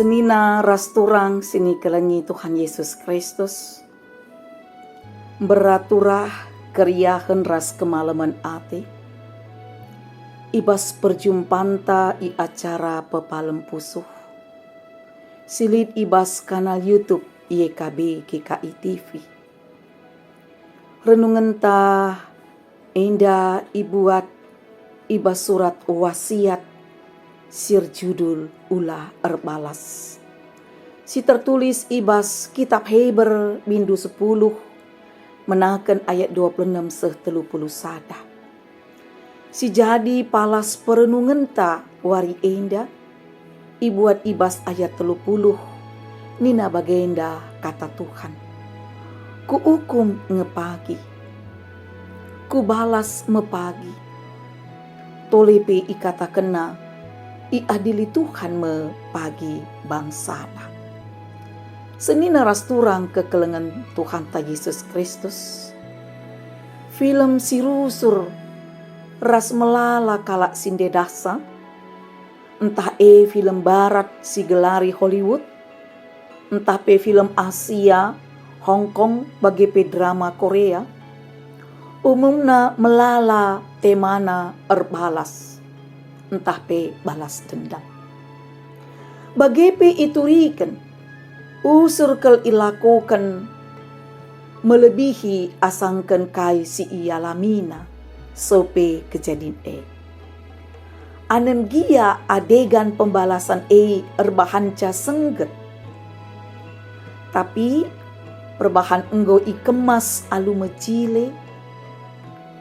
Senina rasturang sini kelengi Tuhan Yesus Kristus. Beraturah keriahan ras kemalaman ate. Ibas perjumpanta i acara pepalem pusuh. Silit ibas kanal YouTube YKB GKI TV. Renungan ta enda ibuat ibas surat wasiat sir judul ulah erbalas. Si tertulis ibas kitab Heber bindu 10 menaken ayat 26 30 sada. Si jadi palas perenungan ta wari enda ibuat ibas ayat 30 nina bagenda kata Tuhan. Ku hukum ngepagi, ku balas mepagi, tolepe ikata kena i adili Tuhan me pagi bangsana. Senina rasturang kekelengan Tuhan ta Yesus Kristus. Film sirusur ras melala kalak sinde dasa. Entah film barat si gelari Hollywood, entah film Asia, Hong Kong bagi drama Korea. Umumna melala temana erbalas. Entah balas dendam. Bagi iturikan, usur kel ilakukan melebihi asangkan kai si ialamina sope kejadian Anem gia adegan pembalasan erbahanca sengget. Tapi perbahan enggo ikemas alu mecile,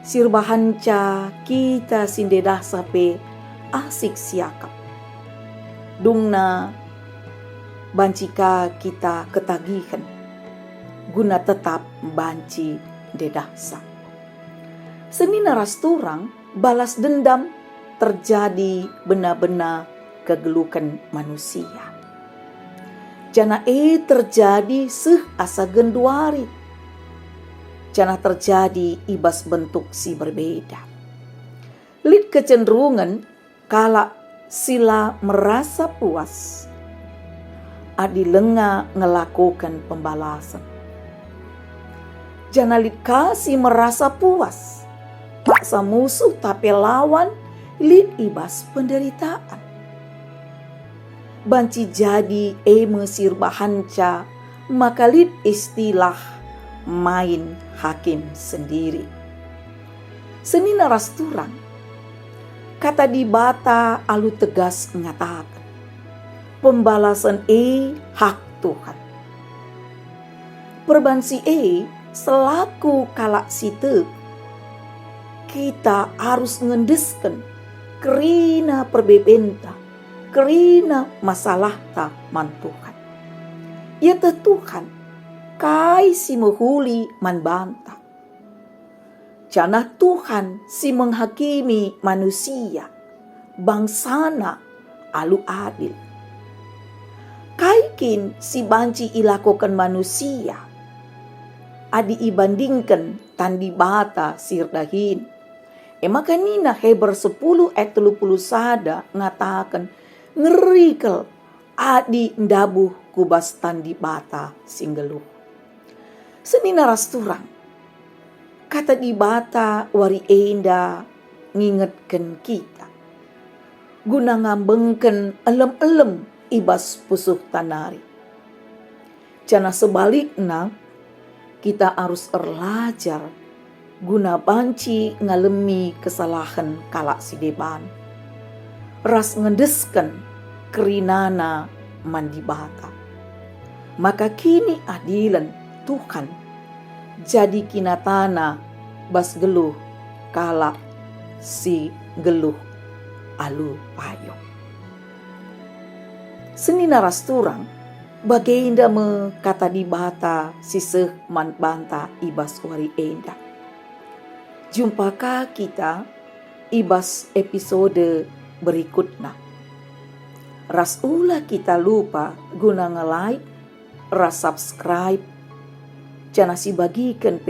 sirbahanca kita sindedah sape asik siakap. Dungna bancika kita ketagihan guna tetap banci dedahsa. Senina rasturang balas dendam terjadi benar-benar kegelukan manusia. Jana terjadi seh asa genduari. Jana terjadi ibas bentuk si berbeda. Lid kecenderungan kala sila merasa puas, adi lenga ngelakukan pembalasan. Janalit kasih merasa puas, paksa musuh tapi lawan, lid ibas penderitaan. Banci jadi mesir bahanca, maka lid istilah main hakim sendiri. Senina rasturang, kata di bata alu tegas mengatakan, pembalasan hak Tuhan. Perbansi selaku kalak situ, kita harus ngendeskan kerina perbebenta, kerina masalah ta mantuhan. Ya Tuhan, kai si menghuli manbanta. Jana Tuhan si menghakimi manusia, bangsana alu adil. Kaikin si banci ilakukan manusia, adi ibandingkan tandi bata sirdahin. Maka nina Heber 10 ayat 30 sada ngatakan, ngerikel adi ndabuh kubas tandi bata singgeluh. Senina rasturang, kata di bata wari enda ngingetkan kita. Guna ngambengken elem-elem ibas pusuh tanari. Jana sebaliknya kita harus erlajar guna banci ngalemi kesalahan kalak sideban. Ras ngedesken kerinana mandi bata. Maka kini adilan Tuhan jadi kinatana bas geluh kalak si geluh alu payo. Senina rasturang bagenda me kata di bata siseh man banta ibas wari enda. Jumpakah kita ibas episode berikutnya. Ras ulah kita lupa guna nge-like, ras subscribe, jana si bagikan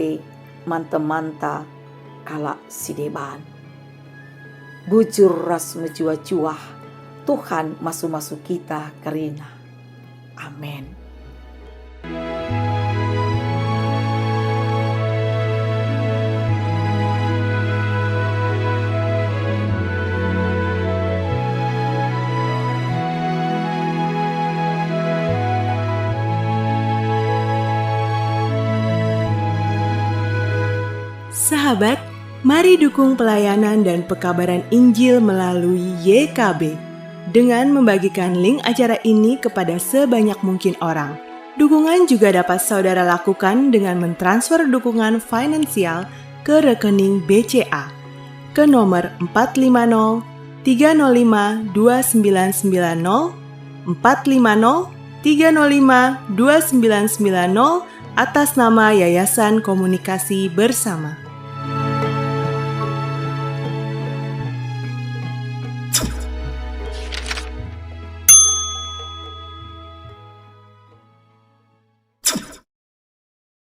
manta-manta kalak sideban. Bujur ras menjuah-juah Tuhan masuk-masuk kita karina. Amin. Sahabat, mari dukung pelayanan dan pekabaran Injil melalui YKB dengan membagikan link acara ini kepada sebanyak mungkin orang. Dukungan juga dapat saudara lakukan dengan mentransfer dukungan finansial ke rekening BCA ke nomor 450 305 2990 450 305 2990 atas nama Yayasan Komunikasi Bersama.